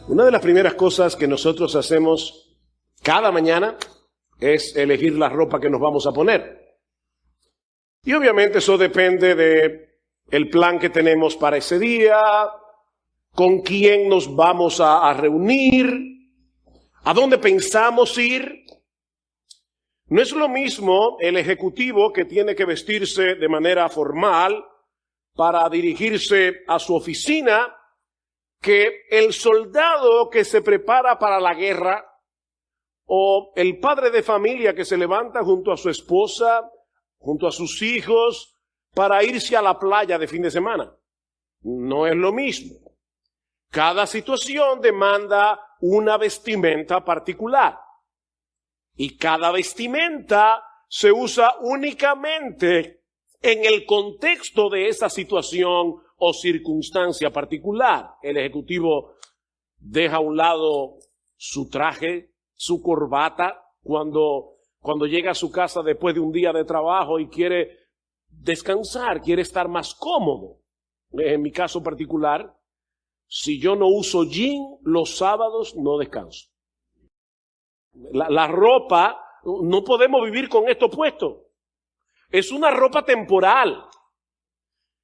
Una de las primeras cosas que nosotros hacemos cada mañana es elegir la ropa que nos vamos a poner. Y obviamente eso depende de el plan que tenemos para ese día, con quién nos vamos a reunir, a dónde pensamos ir. No es lo mismo el ejecutivo que tiene que vestirse de manera formal para dirigirse a su oficina que el soldado que se prepara para la guerra o el padre de familia que se levanta junto a su esposa, junto a sus hijos, para irse a la playa de fin de semana. No es lo mismo. Cada situación demanda una vestimenta particular. Y cada vestimenta se usa únicamente en el contexto de esa situación o circunstancia particular. El ejecutivo deja a un lado su traje, su corbata, cuando llega a su casa después de un día de trabajo y quiere descansar, quiere estar más cómodo. En mi caso particular, si yo no uso jean, los sábados no descanso. La ropa, no podemos vivir con esto puesto. Es una ropa temporal.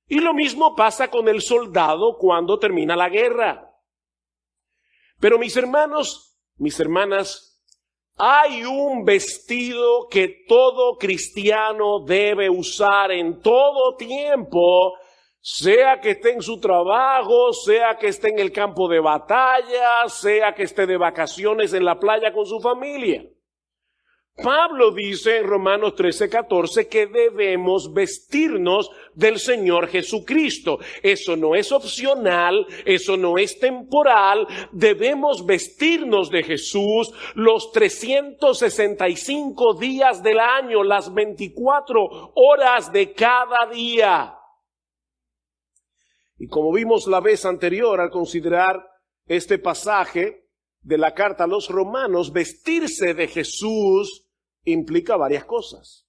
Y lo mismo pasa con el soldado cuando termina la guerra. Pero mis hermanos, mis hermanas, hay un vestido que todo cristiano debe usar en todo tiempo, sea que esté en su trabajo, sea que esté en el campo de batalla, sea que esté de vacaciones en la playa con su familia. Pablo dice en Romanos 13:14 que debemos vestirnos del Señor Jesucristo. Eso no es opcional, eso no es temporal. Debemos vestirnos de Jesús los 365 días del año, las 24 horas de cada día. Y como vimos la vez anterior al considerar este pasaje de la carta a los Romanos, vestirse de Jesús implica varias cosas.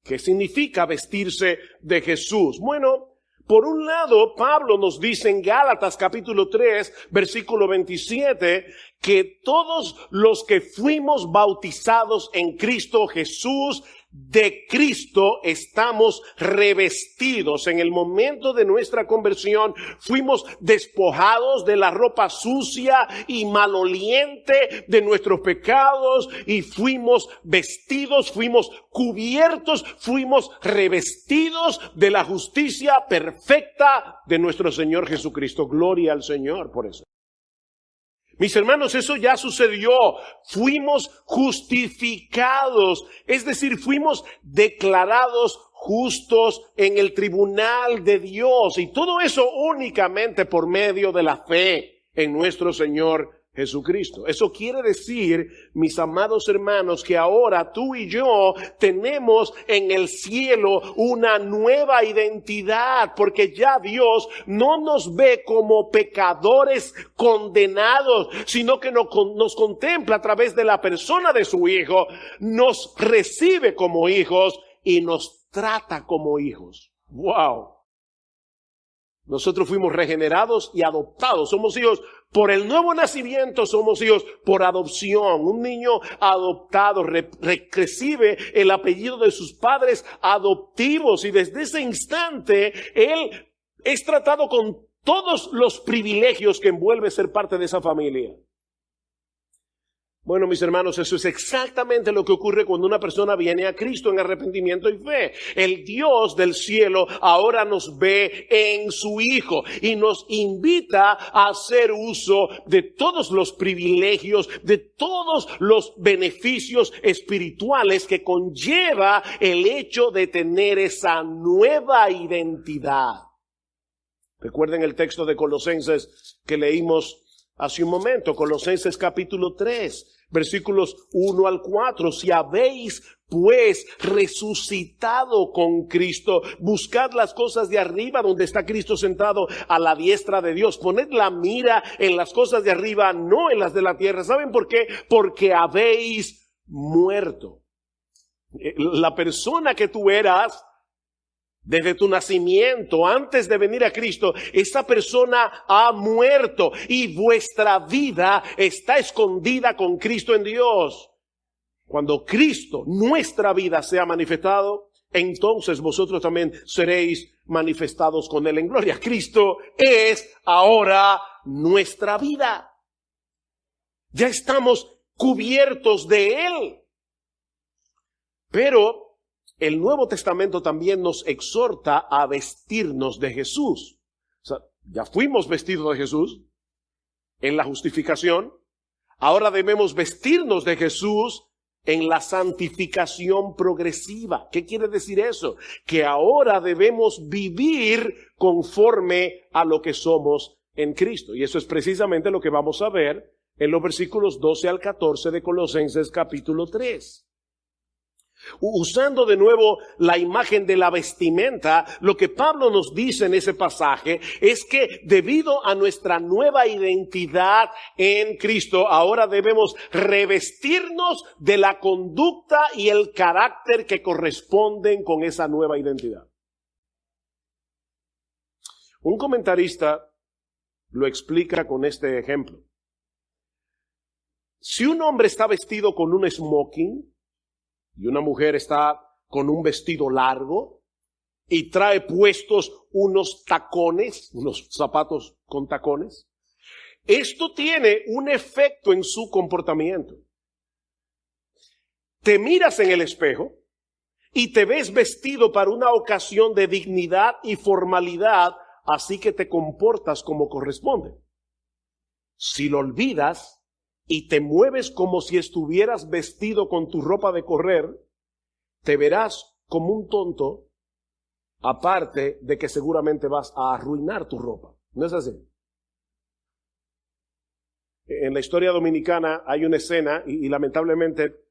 ¿Qué significa vestirse de Jesús? Bueno, por un lado, Pablo nos dice en Gálatas capítulo 3, versículo 27, que todos los que fuimos bautizados en Cristo Jesús, de Cristo estamos revestidos. En el momento de nuestra conversión fuimos despojados de la ropa sucia y maloliente de nuestros pecados y fuimos vestidos, fuimos cubiertos, fuimos revestidos de la justicia perfecta de nuestro Señor Jesucristo. Gloria al Señor por eso. Mis hermanos, eso ya sucedió. Fuimos justificados, es decir, fuimos declarados justos en el tribunal de Dios. Y todo eso únicamente por medio de la fe en nuestro Señor Jesucristo. Eso quiere decir, mis amados hermanos, que ahora tú y yo tenemos en el cielo una nueva identidad, porque ya Dios no nos ve como pecadores condenados, sino que nos contempla a través de la persona de su Hijo, nos recibe como hijos y nos trata como hijos. ¡Wow! Nosotros fuimos regenerados y adoptados. Somos hijos por el nuevo nacimiento, somos hijos por adopción. Un niño adoptado recibe el apellido de sus padres adoptivos y desde ese instante él es tratado con todos los privilegios que envuelve ser parte de esa familia. Bueno, mis hermanos, eso es exactamente lo que ocurre cuando una persona viene a Cristo en arrepentimiento y fe. El Dios del cielo ahora nos ve en su Hijo y nos invita a hacer uso de todos los privilegios, de todos los beneficios espirituales que conlleva el hecho de tener esa nueva identidad. Recuerden el texto de Colosenses que leímos hace un momento, Colosenses capítulo 3, versículos 1 al 4. Si habéis pues resucitado con Cristo, buscad las cosas de arriba donde está Cristo sentado a la diestra de Dios. Poned la mira en las cosas de arriba, no en las de la tierra. ¿Saben por qué? Porque habéis muerto. La persona que tú eras Desde tu nacimiento, antes de venir a Cristo, esa persona ha muerto y vuestra vida está escondida con Cristo en Dios. Cuando Cristo, nuestra vida, sea manifestado, entonces vosotros también seréis manifestados con Él en gloria. Cristo es ahora nuestra vida. Ya estamos cubiertos de Él. Pero el Nuevo Testamento también nos exhorta a vestirnos de Jesús. O sea, ya fuimos vestidos de Jesús en la justificación. Ahora debemos vestirnos de Jesús en la santificación progresiva. ¿Qué quiere decir eso? Que ahora debemos vivir conforme a lo que somos en Cristo. Y eso es precisamente lo que vamos a ver en los versículos 12 al 14 de Colosenses capítulo 3. Usando de nuevo la imagen de la vestimenta, lo que Pablo nos dice en ese pasaje es que debido a nuestra nueva identidad en Cristo, ahora debemos revestirnos de la conducta y el carácter que corresponden con esa nueva identidad. Un comentarista lo explica con este ejemplo. Si un hombre está vestido con un smoking, y una mujer está con un vestido largo y trae puestos unos tacones, unos zapatos con tacones, esto tiene un efecto en su comportamiento. Te miras en el espejo y te ves vestido para una ocasión de dignidad y formalidad, así que te comportas como corresponde. Si lo olvidas y te mueves como si estuvieras vestido con tu ropa de correr, te verás como un tonto, aparte de que seguramente vas a arruinar tu ropa. ¿No es así? En la historia dominicana hay una escena, y lamentablemente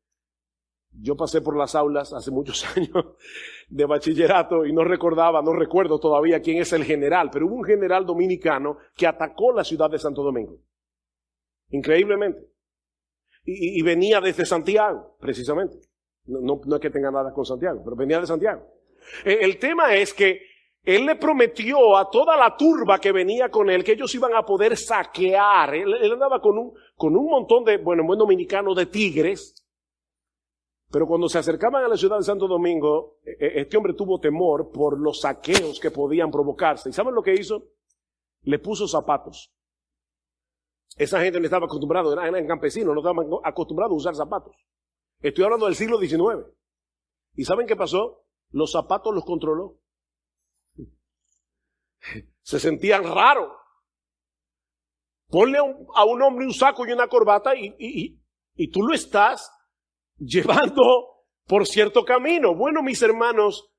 yo pasé por las aulas hace muchos años de bachillerato y no recuerdo todavía quién es el general, pero hubo un general dominicano que atacó la ciudad de Santo Domingo. Increíblemente. Y venía desde Santiago, precisamente. No es que tenga nada con Santiago, pero venía de Santiago. El tema es que él le prometió a toda la turba que venía con él que ellos iban a poder saquear. Él andaba con un montón de, bueno, en buen dominicano, de tigres. Pero cuando se acercaban a la ciudad de Santo Domingo, este hombre tuvo temor por los saqueos que podían provocarse. ¿Y saben lo que hizo? Le puso zapatos. Esa gente no estaba acostumbrada, eran campesinos, no estaban acostumbrados a usar zapatos. Estoy hablando del siglo XIX. ¿Y saben qué pasó? Los zapatos los controló. Se sentían raros. Ponle a un hombre un saco y una corbata y tú lo estás llevando por cierto camino. Bueno, mis hermanos,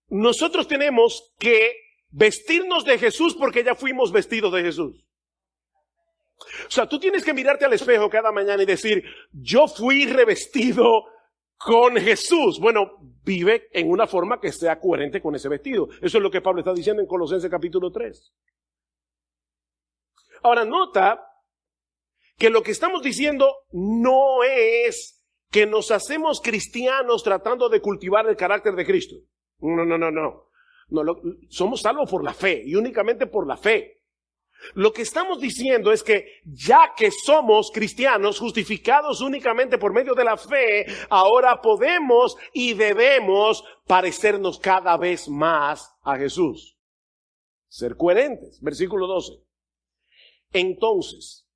nosotros tenemos que vestirnos de Jesús porque ya fuimos vestidos de Jesús. O sea, tú tienes que mirarte al espejo cada mañana y decir, yo fui revestido con Jesús. Bueno, vive en una forma que sea coherente con ese vestido. Eso es lo que Pablo está diciendo en Colosenses capítulo 3. Ahora, nota que lo que estamos diciendo no es que nos hacemos cristianos tratando de cultivar el carácter de Cristo. No, somos salvos por la fe y únicamente por la fe. Lo que estamos diciendo es que ya que somos cristianos justificados únicamente por medio de la fe, ahora podemos y debemos parecernos cada vez más a Jesús. Ser coherentes. Versículo 12. Entonces,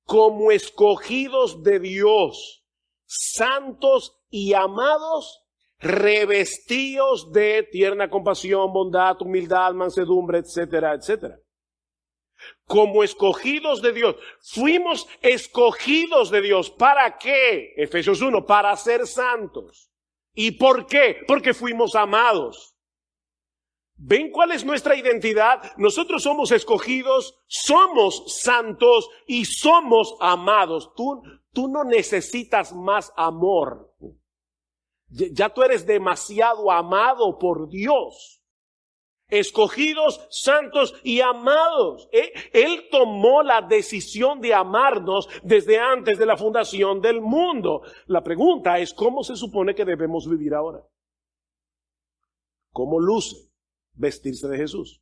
como escogidos de Dios, santos y amados, revestidos de tierna compasión, bondad, humildad, mansedumbre, etcétera, etcétera. Como escogidos de Dios. Fuimos escogidos de Dios. ¿Para qué? Efesios 1, para ser santos. ¿Y por qué? Porque fuimos amados. ¿Ven cuál es nuestra identidad? Nosotros somos escogidos, somos santos y somos amados. Tú no necesitas más amor. Ya tú eres demasiado amado por Dios. Escogidos, santos y amados. Él tomó la decisión de amarnos desde antes de la fundación del mundo. La pregunta es, ¿cómo se supone que debemos vivir ahora? ¿Cómo luce vestirse de Jesús?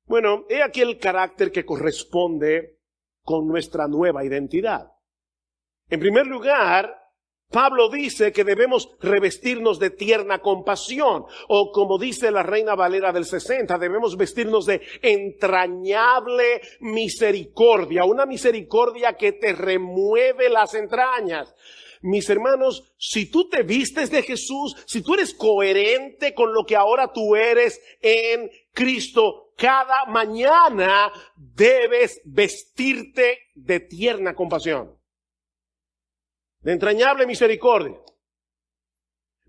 Bueno, he aquí el carácter que corresponde con nuestra nueva identidad. En primer lugar, Pablo dice que debemos revestirnos de tierna compasión, o como dice la Reina Valera del 60, debemos vestirnos de entrañable misericordia, una misericordia que te remueve las entrañas. Mis hermanos, si tú te vistes de Jesús, si tú eres coherente con lo que ahora tú eres en Cristo, cada mañana debes vestirte de tierna compasión, de entrañable misericordia.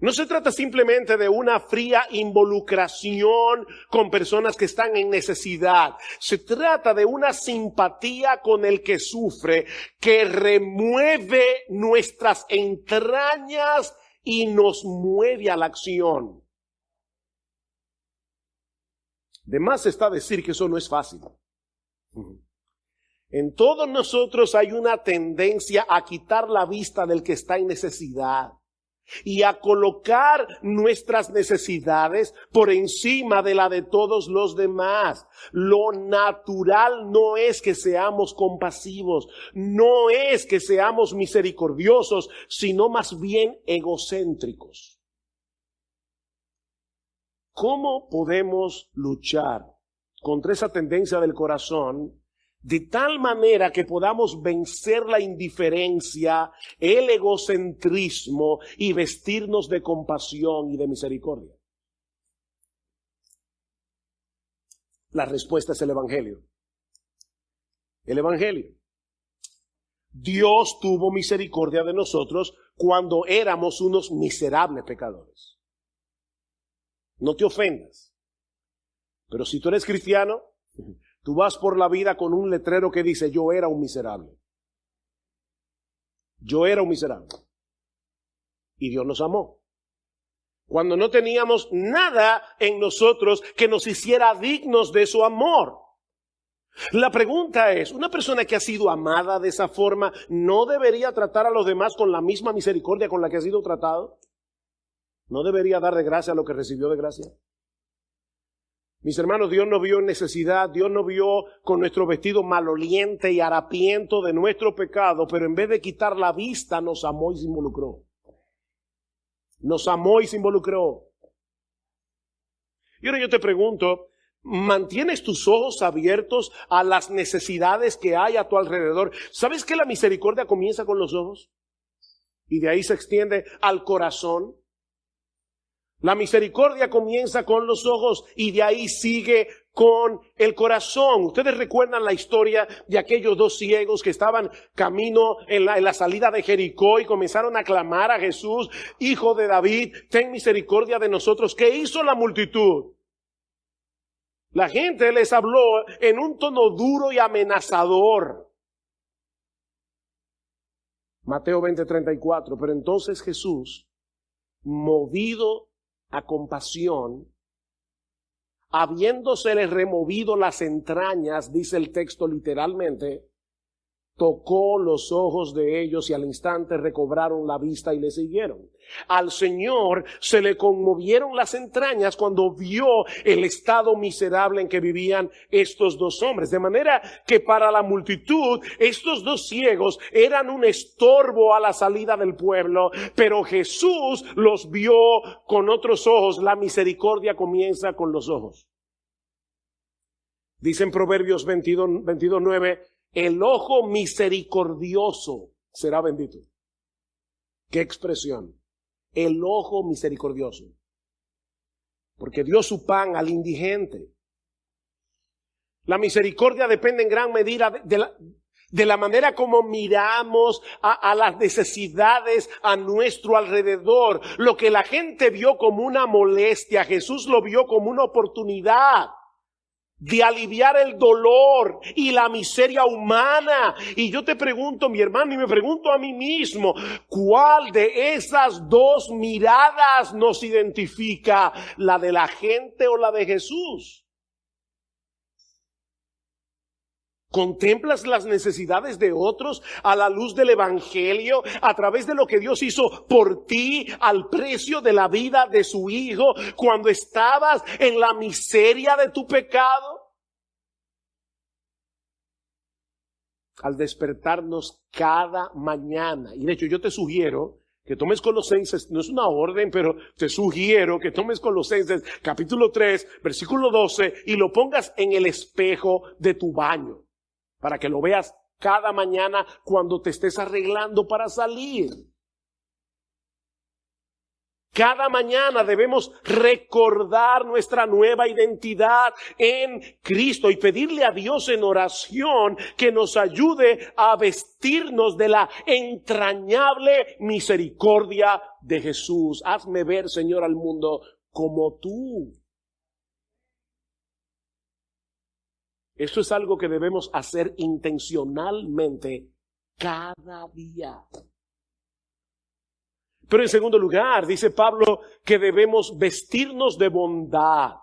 No se trata simplemente de una fría involucración con personas que están en necesidad. Se trata de una simpatía con el que sufre, que remueve nuestras entrañas y nos mueve a la acción. De más está decir que eso no es fácil. En todos nosotros hay una tendencia a quitar la vista del que está en necesidad y a colocar nuestras necesidades por encima de la de todos los demás. Lo natural no es que seamos compasivos, no es que seamos misericordiosos, sino más bien egocéntricos. ¿Cómo podemos luchar contra esa tendencia del corazón de tal manera que podamos vencer la indiferencia, el egocentrismo y vestirnos de compasión y de misericordia? La respuesta es el Evangelio. El Evangelio. Dios tuvo misericordia de nosotros cuando éramos unos miserables pecadores. No te ofendas, pero si tú eres cristiano, tú vas por la vida con un letrero que dice: yo era un miserable. Yo era un miserable. Y Dios nos amó. Cuando no teníamos nada en nosotros que nos hiciera dignos de su amor. La pregunta es, ¿una persona que ha sido amada de esa forma no debería tratar a los demás con la misma misericordia con la que ha sido tratado? ¿No debería dar de gracia lo que recibió de gracia? Mis hermanos, Dios nos vio en necesidad, Dios nos vio con nuestro vestido maloliente y harapiento de nuestro pecado, pero en vez de quitar la vista, nos amó y se involucró. Nos amó y se involucró. Y ahora yo te pregunto, ¿mantienes tus ojos abiertos a las necesidades que hay a tu alrededor? ¿Sabes que la misericordia comienza con los ojos? Y de ahí se extiende al corazón. La misericordia comienza con los ojos y de ahí sigue con el corazón. Ustedes recuerdan la historia de aquellos dos ciegos que estaban camino en la salida de Jericó y comenzaron a clamar a Jesús: Hijo de David, ten misericordia de nosotros. ¿Qué hizo la multitud? La gente les habló en un tono duro y amenazador. Mateo 20:34. Pero entonces Jesús, movido a compasión, habiéndosele removido las entrañas, dice el texto literalmente, tocó los ojos de ellos y al instante recobraron la vista y le siguieron. Al Señor se le conmovieron las entrañas cuando vio el estado miserable en que vivían estos dos hombres. De manera que para la multitud, estos dos ciegos eran un estorbo a la salida del pueblo, pero Jesús los vio con otros ojos. La misericordia comienza con los ojos. Dice en Proverbios 22:9, el ojo misericordioso será bendito. ¿Qué expresión? El ojo misericordioso. Porque dio su pan al indigente. La misericordia depende en gran medida de la manera como miramos a las necesidades a nuestro alrededor. Lo que la gente vio como una molestia, Jesús lo vio como una oportunidad de aliviar el dolor y la miseria humana. Y yo te pregunto, mi hermano, y me pregunto a mí mismo, ¿cuál de esas dos miradas nos identifica? ¿La de la gente o la de Jesús? ¿Contemplas las necesidades de otros a la luz del Evangelio, a través de lo que Dios hizo por ti al precio de la vida de su Hijo cuando estabas en la miseria de tu pecado? Al despertarnos cada mañana, y de hecho yo te sugiero que tomes Colosenses, no es una orden, pero te sugiero que tomes Colosenses capítulo 3, versículo 12, y lo pongas en el espejo de tu baño, para que lo veas cada mañana cuando te estés arreglando para salir. Cada mañana debemos recordar nuestra nueva identidad en Cristo y pedirle a Dios en oración que nos ayude a vestirnos de la entrañable misericordia de Jesús. Hazme ver, Señor, al mundo como tú. Esto es algo que debemos hacer intencionalmente cada día. Pero en segundo lugar, dice Pablo que debemos vestirnos de bondad.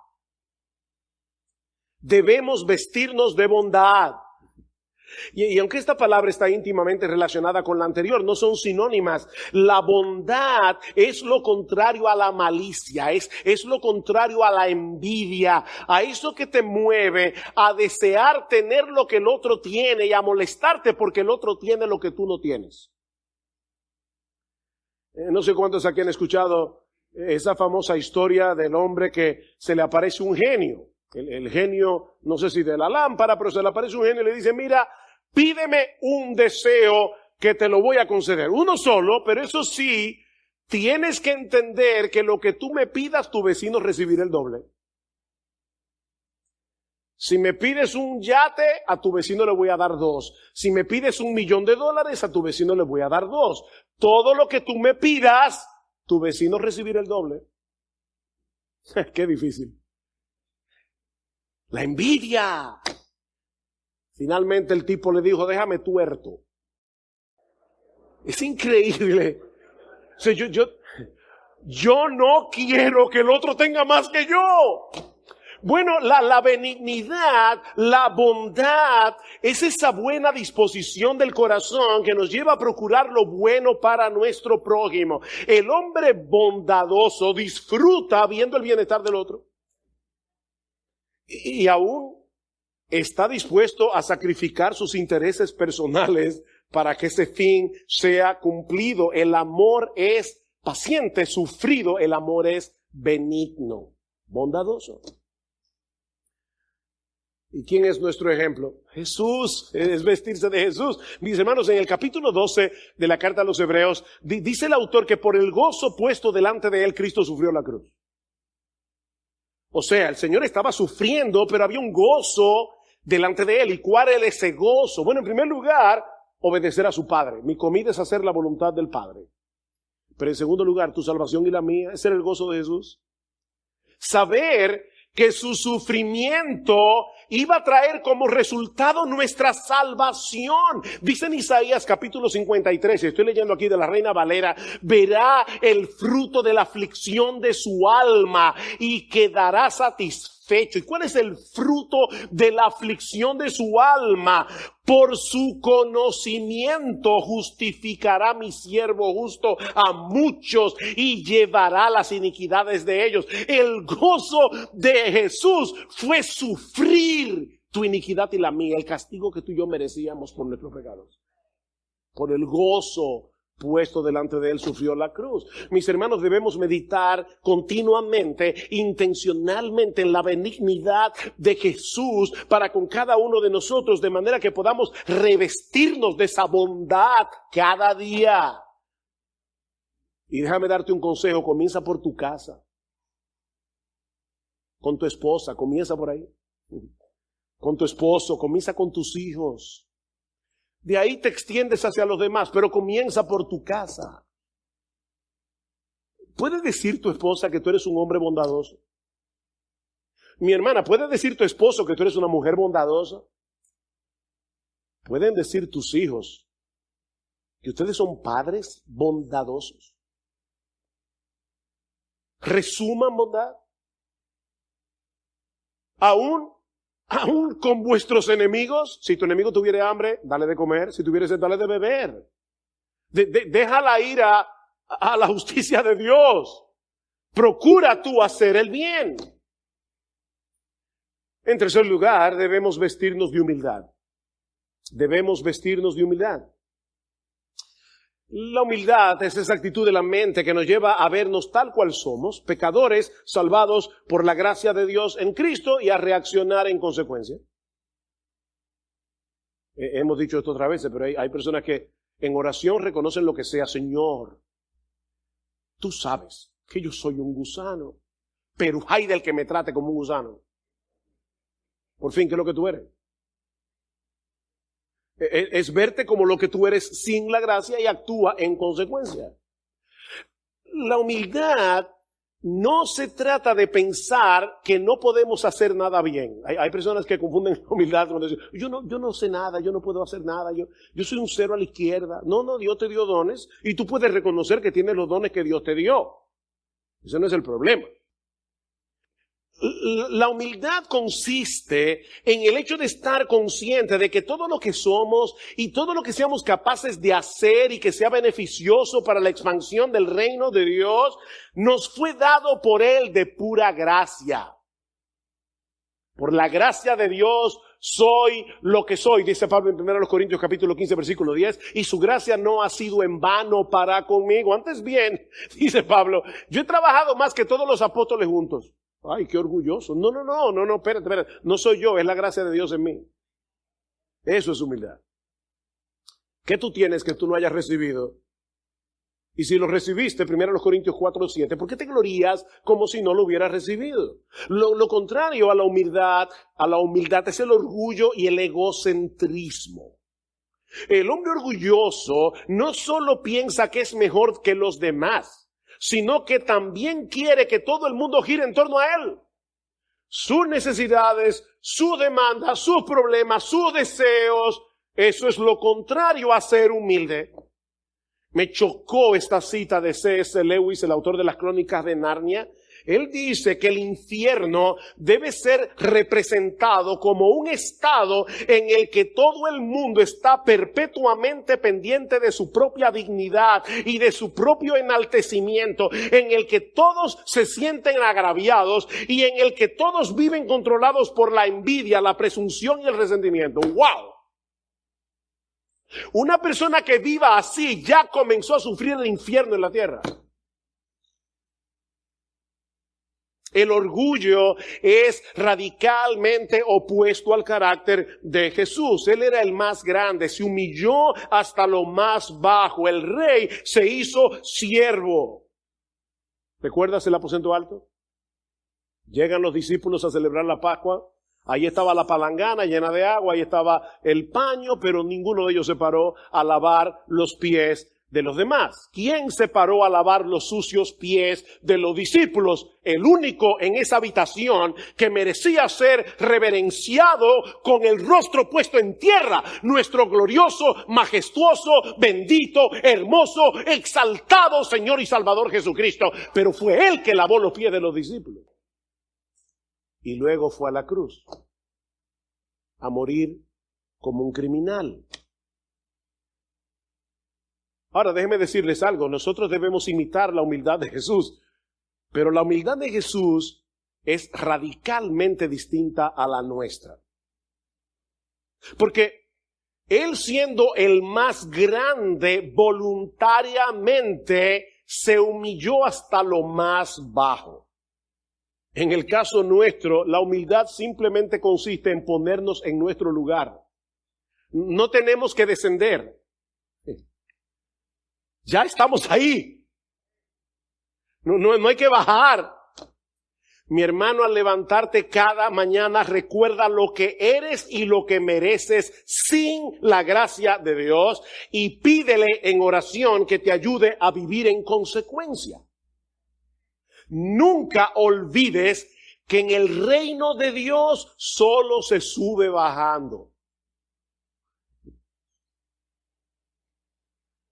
Debemos vestirnos de bondad. Y aunque esta palabra está íntimamente relacionada con la anterior, no son sinónimas. La bondad es lo contrario a la malicia, es lo contrario a la envidia, a eso que te mueve a desear tener lo que el otro tiene y a molestarte porque el otro tiene lo que tú no tienes. No sé cuántos aquí han escuchado esa famosa historia del hombre que se le aparece un genio. El genio, no sé si de la lámpara, pero se le aparece un genio y le dice, mira, pídeme un deseo que te lo voy a conceder. Uno solo, pero eso sí, tienes que entender que lo que tú me pidas, tu vecino recibirá el doble. Si me pides un yate, a tu vecino le voy a dar 2. Si me pides $1,000,000, a tu vecino le voy a dar 2. Todo lo que tú me pidas, tu vecino recibirá el doble. Qué difícil. La envidia. Finalmente el tipo le dijo, déjame tuerto. Es increíble. O sea, yo no quiero que el otro tenga más que yo. Bueno, la benignidad, la bondad, es esa buena disposición del corazón que nos lleva a procurar lo bueno para nuestro prójimo. El hombre bondadoso disfruta viendo el bienestar del otro. Y aún está dispuesto a sacrificar sus intereses personales para que ese fin sea cumplido. El amor es paciente, sufrido, el amor es benigno, bondadoso. ¿Y quién es nuestro ejemplo? Jesús, es vestirse de Jesús. Mis hermanos, en el capítulo 12 de la carta a los Hebreos, dice el autor que por el gozo puesto delante de él, Cristo sufrió la cruz. O sea, el Señor estaba sufriendo, pero había un gozo delante de él. ¿Y cuál era ese gozo? Bueno, en primer lugar, obedecer a su Padre. Mi comida es hacer la voluntad del Padre. Pero en segundo lugar, tu salvación y la mía, ese era el gozo de Jesús. Saber que su sufrimiento iba a traer como resultado nuestra salvación. Dice en Isaías capítulo 53, estoy leyendo aquí de la Reina Valera, verá el fruto de la aflicción de su alma y quedará satisfecho. ¿Y cuál es el fruto de la aflicción de su alma? Por su conocimiento justificará mi siervo justo a muchos y llevará las iniquidades de ellos. El gozo de Jesús fue sufrir tu iniquidad y la mía, el castigo que tú y yo merecíamos por nuestros pecados. Por el gozo puesto delante de él sufrió la cruz. Mis hermanos, debemos meditar continuamente, intencionalmente en la benignidad de Jesús para con cada uno de nosotros, de manera que podamos revestirnos de esa bondad cada día. Y déjame darte un consejo, comienza por tu casa. Con tu esposa, comienza por ahí. Con tu esposo, comienza con tus hijos. De ahí te extiendes hacia los demás, pero comienza por tu casa. ¿Puede decir tu esposa que tú eres un hombre bondadoso? Mi hermana, ¿puede decir tu esposo que tú eres una mujer bondadosa? ¿Pueden decir tus hijos que ustedes son padres bondadosos? ¿Resuman bondad? Aún Aún con vuestros enemigos, si tu enemigo tuviera hambre, dale de comer, si tuviera sed, dale de beber. Deja la ira a la justicia de Dios. Procura tú hacer el bien. En tercer lugar, debemos vestirnos de humildad. Debemos vestirnos de humildad. La humildad es esa actitud de la mente que nos lleva a vernos tal cual somos, pecadores salvados por la gracia de Dios en Cristo, y a reaccionar en consecuencia. Hemos dicho esto otras veces, pero hay personas que en oración reconocen lo que sea. Señor, tú sabes que yo soy un gusano, pero hay del que me trate como un gusano. Por fin, ¿qué es lo que tú eres? Es verte como lo que tú eres sin la gracia y actúa en consecuencia. La humildad no se trata de pensar que no podemos hacer nada bien. Hay personas que confunden humildad con decir, yo no sé nada, yo no puedo hacer nada, yo soy un cero a la izquierda. No, Dios te dio dones y tú puedes reconocer que tienes los dones que Dios te dio. Ese no es el problema. La humildad consiste en el hecho de estar consciente de que todo lo que somos y todo lo que seamos capaces de hacer y que sea beneficioso para la expansión del reino de Dios, nos fue dado por Él de pura gracia. Por la gracia de Dios soy lo que soy, dice Pablo en 1 Corintios capítulo 15 versículo 10, y su gracia no ha sido en vano para conmigo. Antes bien, dice Pablo, yo he trabajado más que todos los apóstoles juntos. Ay, qué orgulloso. No, espérate. No soy yo, es la gracia de Dios en mí. Eso es humildad. ¿Qué tú tienes que tú no hayas recibido? Y si lo recibiste, 1 Corintios 4:7, ¿por qué te glorías como si no lo hubieras recibido? Lo contrario a la humildad es el orgullo y el egocentrismo. El hombre orgulloso no solo piensa que es mejor que los demás, sino que también quiere que todo el mundo gire en torno a él. Sus necesidades, sus demandas, sus problemas, sus deseos, eso es lo contrario a ser humilde. Me chocó esta cita de C.S. Lewis, el autor de las Crónicas de Narnia. Él dice que el infierno debe ser representado como un estado en el que todo el mundo está perpetuamente pendiente de su propia dignidad y de su propio enaltecimiento, en el que todos se sienten agraviados y en el que todos viven controlados por la envidia, la presunción y el resentimiento. ¡Wow! Una persona que viva así ya comenzó a sufrir el infierno en la tierra. El orgullo es radicalmente opuesto al carácter de Jesús. Él era el más grande, se humilló hasta lo más bajo. El rey se hizo siervo. ¿Recuerdas el aposento alto? Llegan los discípulos a celebrar la Pascua. Ahí estaba la palangana llena de agua, ahí estaba el paño, pero ninguno de ellos se paró a lavar los pies de los demás. ¿Quién se paró a lavar los sucios pies de los discípulos? El único en esa habitación que merecía ser reverenciado con el rostro puesto en tierra. Nuestro glorioso, majestuoso, bendito, hermoso, exaltado Señor y Salvador Jesucristo. Pero fue Él que lavó los pies de los discípulos. Y luego fue a la cruz a morir como un criminal. Ahora déjenme decirles algo, nosotros debemos imitar la humildad de Jesús, pero la humildad de Jesús es radicalmente distinta a la nuestra. Porque Él, siendo el más grande, voluntariamente se humilló hasta lo más bajo. En el caso nuestro, la humildad simplemente consiste en ponernos en nuestro lugar. No tenemos que descender. Ya estamos ahí. No hay que bajar. Mi hermano, al levantarte cada mañana, recuerda lo que eres y lo que mereces sin la gracia de Dios y pídele en oración que te ayude a vivir en consecuencia. Nunca olvides que en el reino de Dios solo se sube bajando.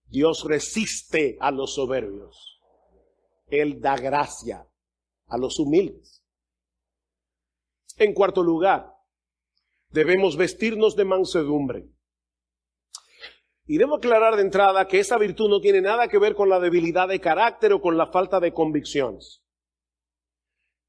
Dios resiste a los soberbios. Él da gracia a los humildes. En cuarto lugar, debemos vestirnos de mansedumbre. Y debo aclarar de entrada que esa virtud no tiene nada que ver con la debilidad de carácter o con la falta de convicciones.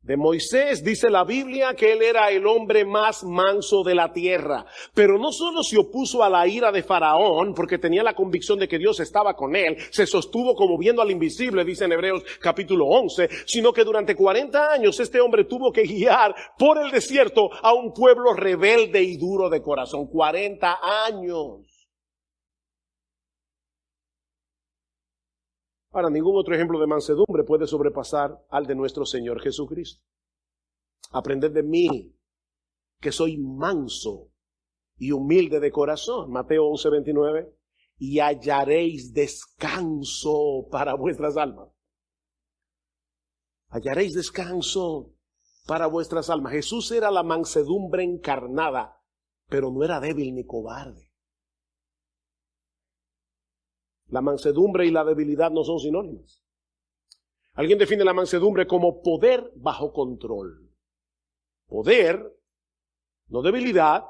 De Moisés dice la Biblia que él era el hombre más manso de la tierra, pero no solo se opuso a la ira de Faraón porque tenía la convicción de que Dios estaba con él, se sostuvo como viendo al invisible, dice en Hebreos capítulo 11, sino que durante 40 años este hombre tuvo que guiar por el desierto a un pueblo rebelde y duro de corazón. 40 años. Ahora, ningún otro ejemplo de mansedumbre puede sobrepasar al de nuestro Señor Jesucristo. Aprended de mí, que soy manso y humilde de corazón. Mateo 11:29. Y hallaréis descanso para vuestras almas. Hallaréis descanso para vuestras almas. Jesús era la mansedumbre encarnada, pero no era débil ni cobarde. La mansedumbre y la debilidad no son sinónimas. Alguien define la mansedumbre como poder bajo control. Poder, no debilidad,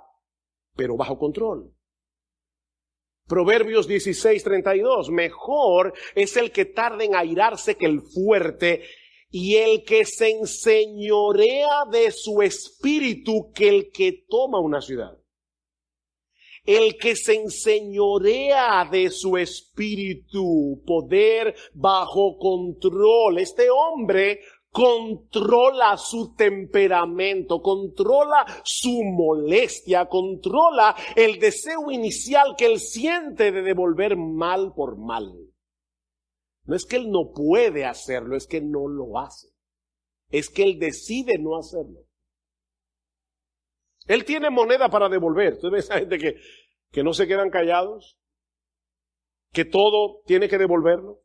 pero bajo control. Proverbios 16:32. Mejor es el que tarda en airarse que el fuerte, y el que se enseñorea de su espíritu que el que toma una ciudad. El que se enseñorea de su espíritu, poder bajo control. Este hombre controla su temperamento, controla su molestia, controla el deseo inicial que él siente de devolver mal por mal. No es que él no puede hacerlo, es que no lo hace. Es que él decide no hacerlo. Él tiene moneda para devolver. Usted ve esa gente que no se quedan callados, que todo tiene que devolverlo.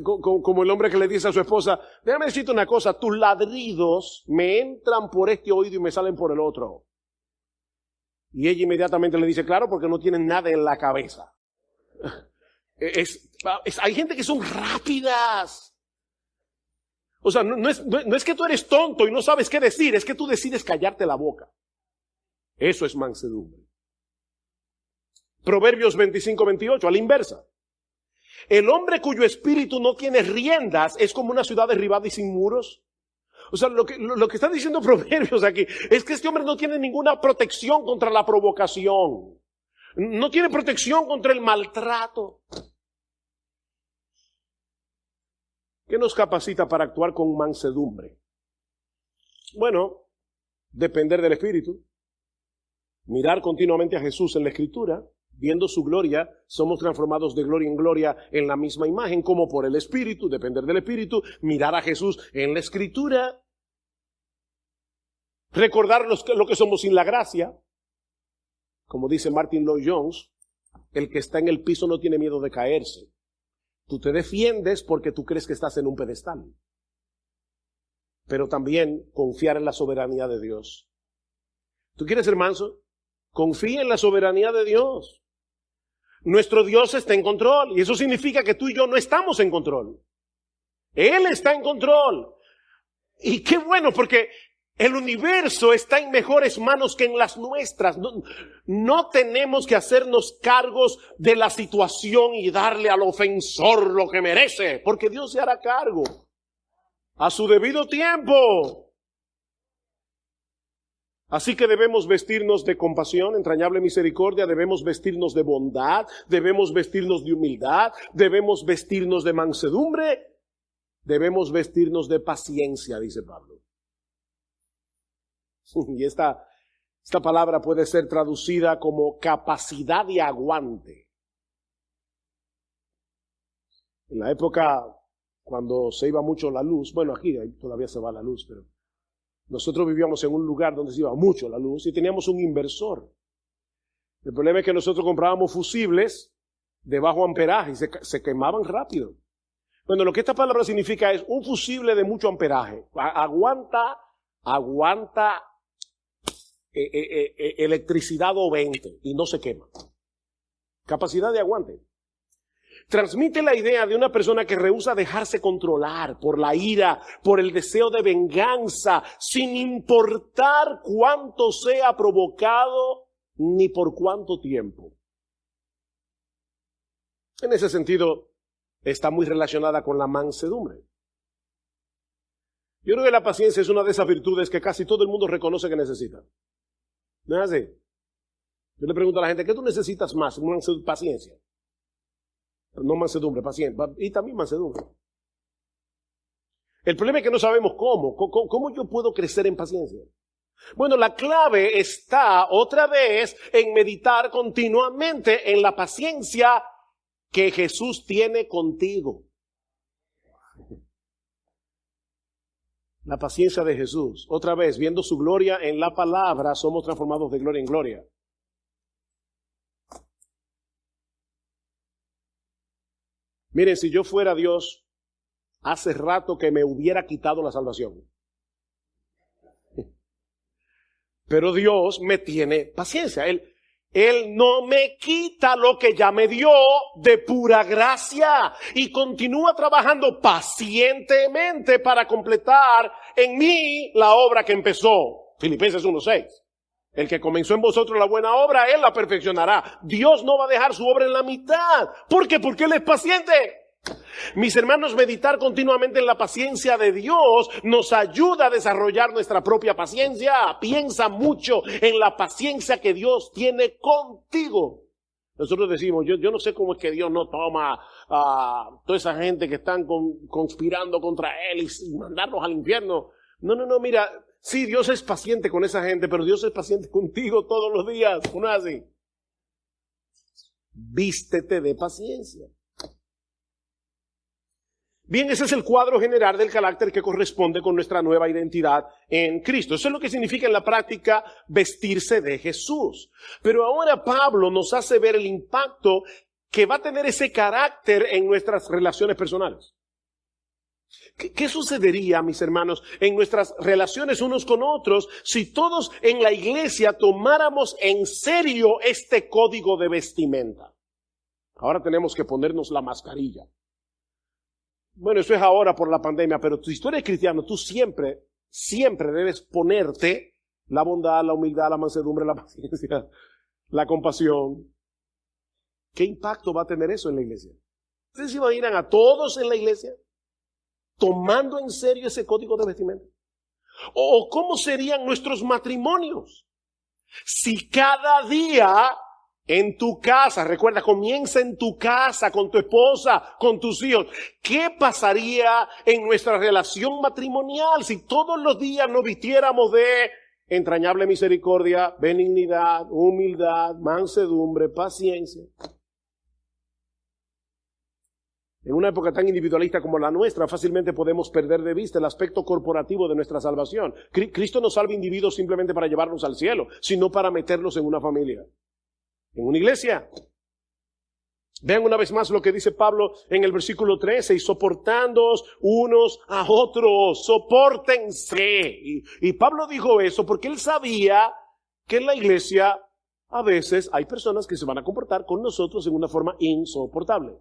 Como el hombre que le dice a su esposa, déjame decirte una cosa, tus ladridos me entran por este oído y me salen por el otro. Y ella inmediatamente le dice, claro, porque no tienen nada en la cabeza. Hay gente que son rápidas. O sea, no es que tú eres tonto y no sabes qué decir, es que tú decides callarte la boca. Eso es mansedumbre. Proverbios 25:28, a la inversa. El hombre cuyo espíritu no tiene riendas es como una ciudad derribada y sin muros. O sea, lo que está diciendo Proverbios aquí es que este hombre no tiene ninguna protección contra la provocación. No tiene protección contra el maltrato. ¿Qué nos capacita para actuar con mansedumbre? Bueno, depender del Espíritu. Mirar continuamente a Jesús en la Escritura. Viendo su gloria, somos transformados de gloria en gloria en la misma imagen, como por el Espíritu, depender del Espíritu. Mirar a Jesús en la Escritura. Recordar lo que somos sin la gracia. Como dice Martin Lloyd-Jones, el que está en el piso no tiene miedo de caerse. Tú te defiendes porque tú crees que estás en un pedestal. Pero también confiar en la soberanía de Dios. ¿Tú quieres ser manso? Confía en la soberanía de Dios. Nuestro Dios está en control y eso significa que tú y yo no estamos en control. Él está en control. Y qué bueno, porque el universo está en mejores manos que en las nuestras. No tenemos que hacernos cargos de la situación y darle al ofensor lo que merece, porque Dios se hará cargo a su debido tiempo. Así que debemos vestirnos de compasión, entrañable misericordia, debemos vestirnos de bondad, debemos vestirnos de humildad, debemos vestirnos de mansedumbre, debemos vestirnos de paciencia, dice Pablo. Y esta palabra puede ser traducida como capacidad de aguante. En la época cuando se iba mucho la luz, bueno, aquí todavía se va la luz, pero nosotros vivíamos en un lugar donde se iba mucho la luz y teníamos un inversor. El problema es que nosotros comprábamos fusibles de bajo amperaje y se quemaban rápido. Bueno, lo que esta palabra significa es un fusible de mucho amperaje. Aguanta electricidad o 20 y no se quema. Capacidad de aguante. transmite la idea de una persona que rehúsa dejarse controlar por la ira, por el deseo de venganza, sin importar cuánto sea provocado ni por cuánto tiempo. En ese sentido, está muy relacionada con la mansedumbre. Yo creo que la paciencia es una de esas virtudes que casi todo el mundo reconoce que necesita. ¿No es así? Yo le pregunto a la gente, ¿qué tú necesitas más? Paciencia. No mansedumbre, paciencia. Y también mansedumbre. El problema es que no sabemos cómo yo puedo crecer en paciencia. Bueno, la clave está otra vez en meditar continuamente en la paciencia que Jesús tiene contigo. La paciencia de Jesús. Otra vez, viendo su gloria en la palabra, somos transformados de gloria en gloria. Miren, si yo fuera Dios, hace rato que me hubiera quitado la salvación. Pero Dios me tiene paciencia. Él no me quita lo que ya me dio de pura gracia y continúa trabajando pacientemente para completar en mí la obra que empezó. Filipenses 1:6. El que comenzó en vosotros la buena obra, Él la perfeccionará. Dios no va a dejar su obra en la mitad. ¿Por qué? Porque Él es paciente. Mis hermanos, meditar continuamente en la paciencia de Dios nos ayuda a desarrollar nuestra propia paciencia. Piensa mucho en la paciencia que Dios tiene contigo. Nosotros decimos, yo no sé cómo es que Dios no toma a toda esa gente que están conspirando contra Él y mandarlos al infierno. No, mira, sí, Dios es paciente con esa gente, pero Dios es paciente contigo todos los días. ¿No es así? Vístete de paciencia. Bien, ese es el cuadro general del carácter que corresponde con nuestra nueva identidad en Cristo. Eso es lo que significa en la práctica vestirse de Jesús. Pero ahora Pablo nos hace ver el impacto que va a tener ese carácter en nuestras relaciones personales. ¿Qué sucedería, mis hermanos, en nuestras relaciones unos con otros si todos en la iglesia tomáramos en serio este código de vestimenta? Ahora tenemos que ponernos la mascarilla. Bueno, eso es ahora por la pandemia, pero si tú eres cristiano, tú siempre debes ponerte la bondad, la humildad, la mansedumbre, la paciencia, la compasión. ¿Qué impacto va a tener eso en la iglesia? ¿Ustedes se imaginan a todos en la iglesia tomando en serio ese código de vestimenta? ¿O cómo serían nuestros matrimonios si cada día en tu casa, recuerda, comienza en tu casa, con tu esposa, con tus hijos? ¿Qué pasaría en nuestra relación matrimonial si todos los días nos vistiéramos de entrañable misericordia, benignidad, humildad, mansedumbre, paciencia? En una época tan individualista como la nuestra, fácilmente podemos perder de vista el aspecto corporativo de nuestra salvación. Cristo no salva individuos simplemente para llevarlos al cielo, sino para meterlos en una familia, en una iglesia. Vean una vez más lo que dice Pablo en el versículo 13, y soportándoos unos a otros, sopórtense. Y Pablo dijo eso porque él sabía que en la iglesia a veces hay personas que se van a comportar con nosotros en una forma insoportable.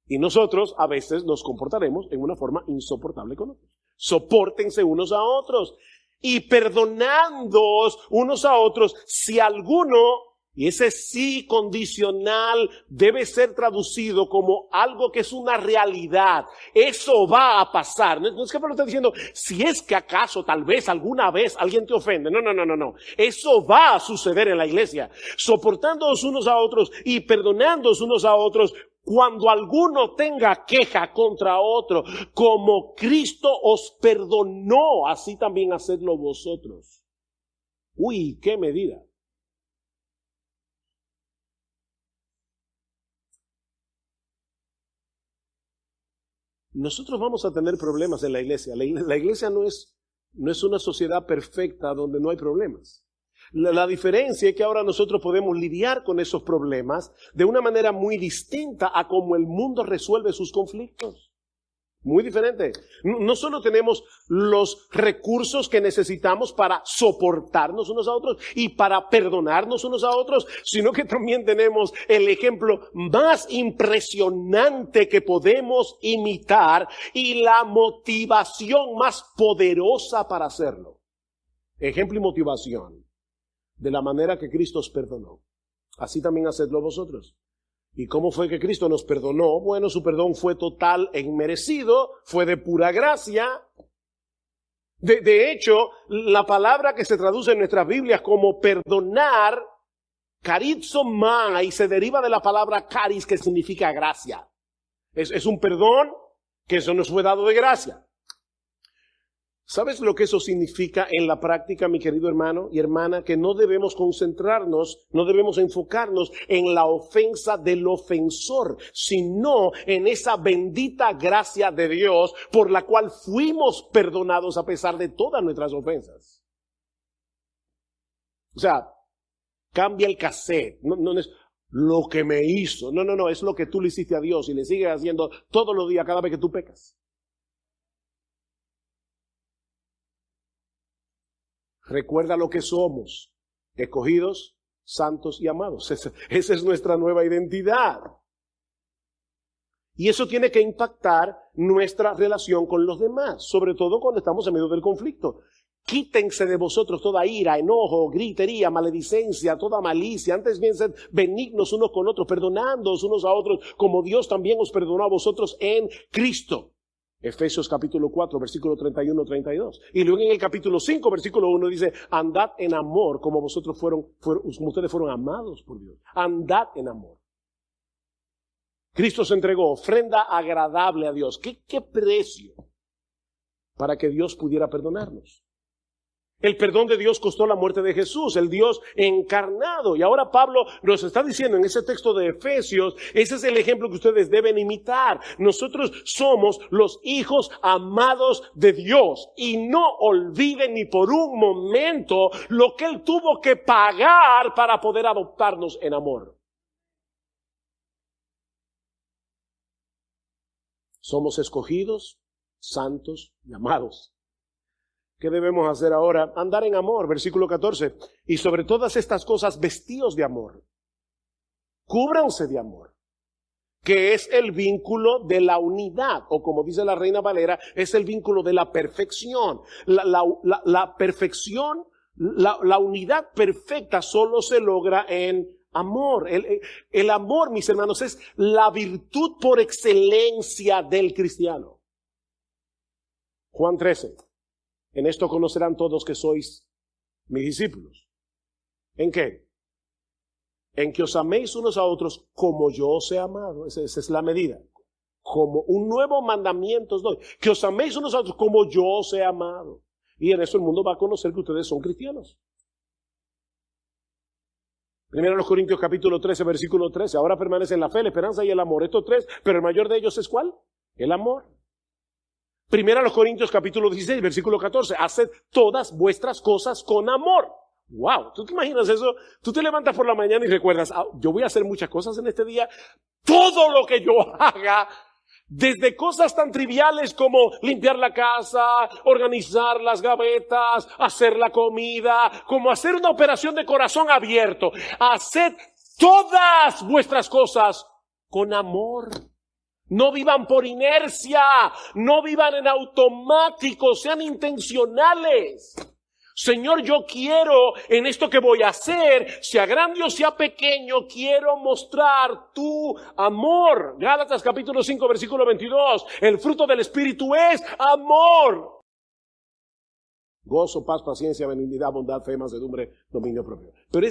Y nosotros a veces nos comportaremos en una forma insoportable con otros. Sopórtense unos a otros y perdonándoos unos a otros si alguno, y ese sí condicional debe ser traducido como algo que es una realidad. Eso va a pasar. No es que Pablo está diciendo, si es que acaso, tal vez, alguna vez alguien te ofende. No. Eso va a suceder en la iglesia. Soportándoos unos a otros y perdonándoos unos a otros cuando alguno tenga queja contra otro. Como Cristo os perdonó, así también hacedlo vosotros. Uy, qué medida. Nosotros vamos a tener problemas en la iglesia. La iglesia no es una sociedad perfecta donde no hay problemas. La diferencia es que ahora nosotros podemos lidiar con esos problemas de una manera muy distinta a cómo el mundo resuelve sus conflictos. Muy diferente. No solo tenemos los recursos que necesitamos para soportarnos unos a otros y para perdonarnos unos a otros, sino que también tenemos el ejemplo más impresionante que podemos imitar y la motivación más poderosa para hacerlo. Ejemplo y motivación de la manera que Cristo os perdonó. Así también hacedlo vosotros. ¿Y cómo fue que Cristo nos perdonó? Bueno, su perdón fue total e inmerecido, fue de pura gracia. De hecho, la palabra que se traduce en nuestras Biblias como perdonar, charizomai, se deriva de la palabra charis, que significa gracia. Es un perdón que eso nos fue dado de gracia. ¿Sabes lo que eso significa en la práctica, mi querido hermano y hermana? Que no debemos concentrarnos, no debemos enfocarnos en la ofensa del ofensor, sino en esa bendita gracia de Dios por la cual fuimos perdonados a pesar de todas nuestras ofensas. O sea, cambia el cassette. No es lo que me hizo. No, es lo que tú le hiciste a Dios y le sigues haciendo todos los días cada vez que tú pecas. Recuerda lo que somos, escogidos, santos y amados. Esa es nuestra nueva identidad. Y eso tiene que impactar nuestra relación con los demás, sobre todo cuando estamos en medio del conflicto. Quítense de vosotros toda ira, enojo, gritería, maledicencia, toda malicia. Antes bien sed benignos unos con otros, perdonándoos unos a otros, como Dios también os perdonó a vosotros en Cristo. Efesios capítulo 4, versículo 31-32. Y luego en el capítulo 5, versículo 1 dice, andad en amor como vosotros como ustedes fueron amados por Dios. Andad en amor. Cristo se entregó, ofrenda agradable a Dios. ¿Qué precio para que Dios pudiera perdonarnos? El perdón de Dios costó la muerte de Jesús, el Dios encarnado. Y ahora Pablo nos está diciendo en ese texto de Efesios, ese es el ejemplo que ustedes deben imitar. Nosotros somos los hijos amados de Dios. Y no olviden ni por un momento lo que Él tuvo que pagar para poder adoptarnos en amor. Somos escogidos, santos y amados. ¿Qué debemos hacer ahora? Andar en amor, versículo 14. Y sobre todas estas cosas, vestíos de amor. Cúbranse de amor, que es el vínculo de la unidad, o como dice la Reina Valera, es el vínculo de la perfección. La perfección, la unidad perfecta solo se logra en amor. El amor, mis hermanos, es la virtud por excelencia del cristiano. Juan 13. En esto conocerán todos que sois mis discípulos. ¿En qué? En que os améis unos a otros como yo os he amado. Esa es la medida. Como un nuevo mandamiento os doy. Que os améis unos a otros como yo os he amado. Y en eso el mundo va a conocer que ustedes son cristianos. Primero los Corintios capítulo 13, versículo 13. Ahora permanecen la fe, la esperanza y el amor. Estos tres, pero el mayor de ellos es ¿cuál? El amor. Primera los Corintios capítulo 16, versículo 14. Haced todas vuestras cosas con amor. Wow, ¿tú te imaginas eso? Tú te levantas por la mañana y recuerdas, yo voy a hacer muchas cosas en este día. Todo lo que yo haga, desde cosas tan triviales como limpiar la casa, organizar las gavetas, hacer la comida, como hacer una operación de corazón abierto. Haced todas vuestras cosas con amor. No vivan por inercia, no vivan en automático, sean intencionales. Señor, yo quiero en esto que voy a hacer, sea grande o sea pequeño, quiero mostrar tu amor. Gálatas capítulo 5, versículo 22. El fruto del Espíritu es amor. Gozo, paz, paciencia, benignidad, bondad, fe, mansedumbre, dominio propio. Pero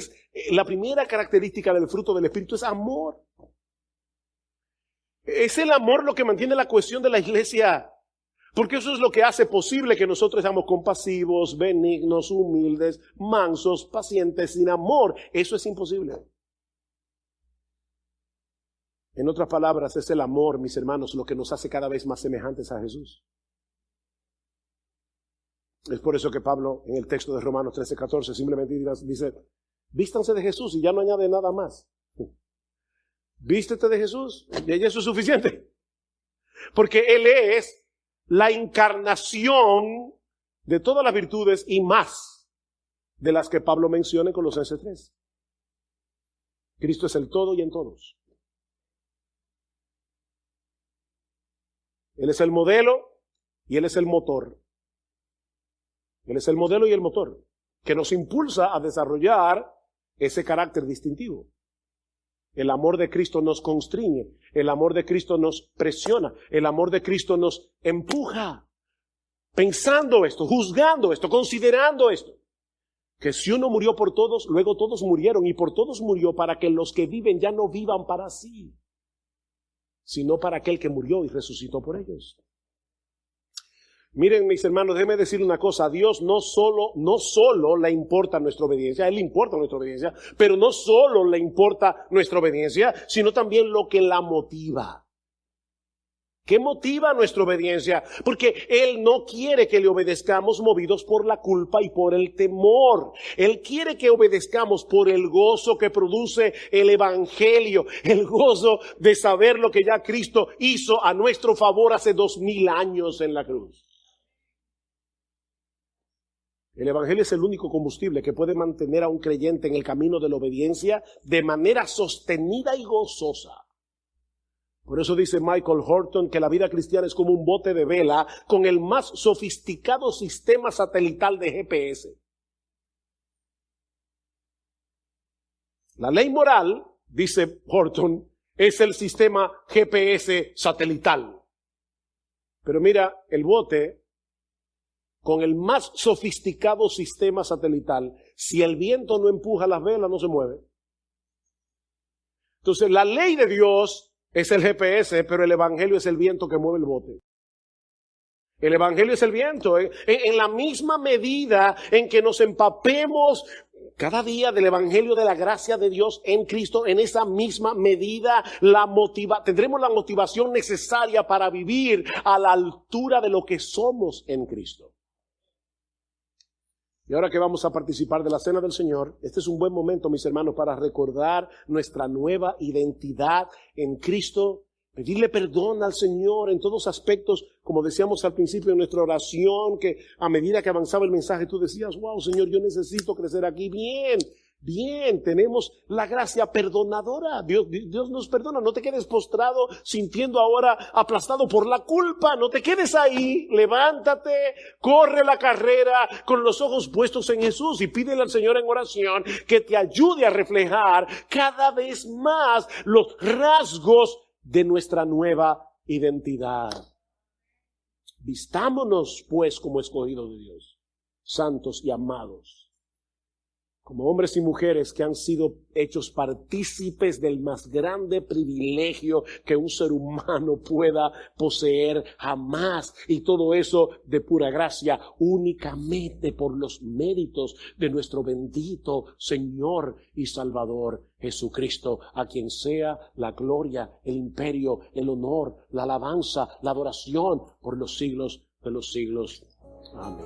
la primera característica del fruto del Espíritu es amor. Es el amor lo que mantiene la cohesión de la iglesia. Porque eso es lo que hace posible que nosotros seamos compasivos, benignos, humildes, mansos, pacientes. Sin amor, eso es imposible. En otras palabras, es el amor, mis hermanos, lo que nos hace cada vez más semejantes a Jesús. Es por eso que Pablo, en el texto de Romanos 13:14, simplemente dice, vístanse de Jesús y ya no añade nada más. Vístete de Jesús y eso es suficiente. Porque Él es la encarnación de todas las virtudes y más de las que Pablo menciona en Colosenses 3. Cristo es el todo y en todos. Él es el modelo y Él es el motor. Él es el modelo y el motor que nos impulsa a desarrollar ese carácter distintivo. El amor de Cristo nos constriñe, el amor de Cristo nos presiona, el amor de Cristo nos empuja. Pensando esto, juzgando esto, considerando esto. Que si uno murió por todos, luego todos murieron y por todos murió para que los que viven ya no vivan para sí, sino para aquel que murió y resucitó por ellos. Miren, mis hermanos, déjenme decir una cosa. A Dios no solo le importa nuestra obediencia, a Él le importa nuestra obediencia, pero no solo le importa nuestra obediencia, sino también lo que la motiva. ¿Qué motiva nuestra obediencia? Porque Él no quiere que le obedezcamos movidos por la culpa y por el temor. Él quiere que obedezcamos por el gozo que produce el Evangelio, el gozo de saber lo que ya Cristo hizo a nuestro favor hace 2000 años en la cruz. El Evangelio es el único combustible que puede mantener a un creyente en el camino de la obediencia de manera sostenida y gozosa. Por eso dice Michael Horton que la vida cristiana es como un bote de vela con el más sofisticado sistema satelital de GPS. La ley moral, dice Horton, es el sistema GPS satelital. Pero mira, el bote con el más sofisticado sistema satelital, si el viento no empuja las velas, no se mueve. Entonces, la ley de Dios es el GPS, pero el Evangelio es el viento que mueve el bote. El Evangelio es el viento. En la misma medida en que nos empapemos cada día del Evangelio de la gracia de Dios en Cristo, en esa misma medida tendremos la motivación necesaria para vivir a la altura de lo que somos en Cristo. Y ahora que vamos a participar de la Cena del Señor, este es un buen momento, mis hermanos, para recordar nuestra nueva identidad en Cristo, pedirle perdón al Señor en todos aspectos, como decíamos al principio de nuestra oración, que a medida que avanzaba el mensaje tú decías, wow, Señor, yo necesito crecer aquí. Bien, tenemos la gracia perdonadora. Dios nos perdona. No te quedes postrado sintiendo ahora aplastado por la culpa. No te quedes ahí. Levántate, corre la carrera con los ojos puestos en Jesús y pídele al Señor en oración que te ayude a reflejar cada vez más los rasgos de nuestra nueva identidad. Vistámonos pues como escogidos de Dios, santos y amados, como hombres y mujeres que han sido hechos partícipes del más grande privilegio que un ser humano pueda poseer jamás. Y todo eso de pura gracia, únicamente por los méritos de nuestro bendito Señor y Salvador Jesucristo, a quien sea la gloria, el imperio, el honor, la alabanza, la adoración por los siglos de los siglos. Amén.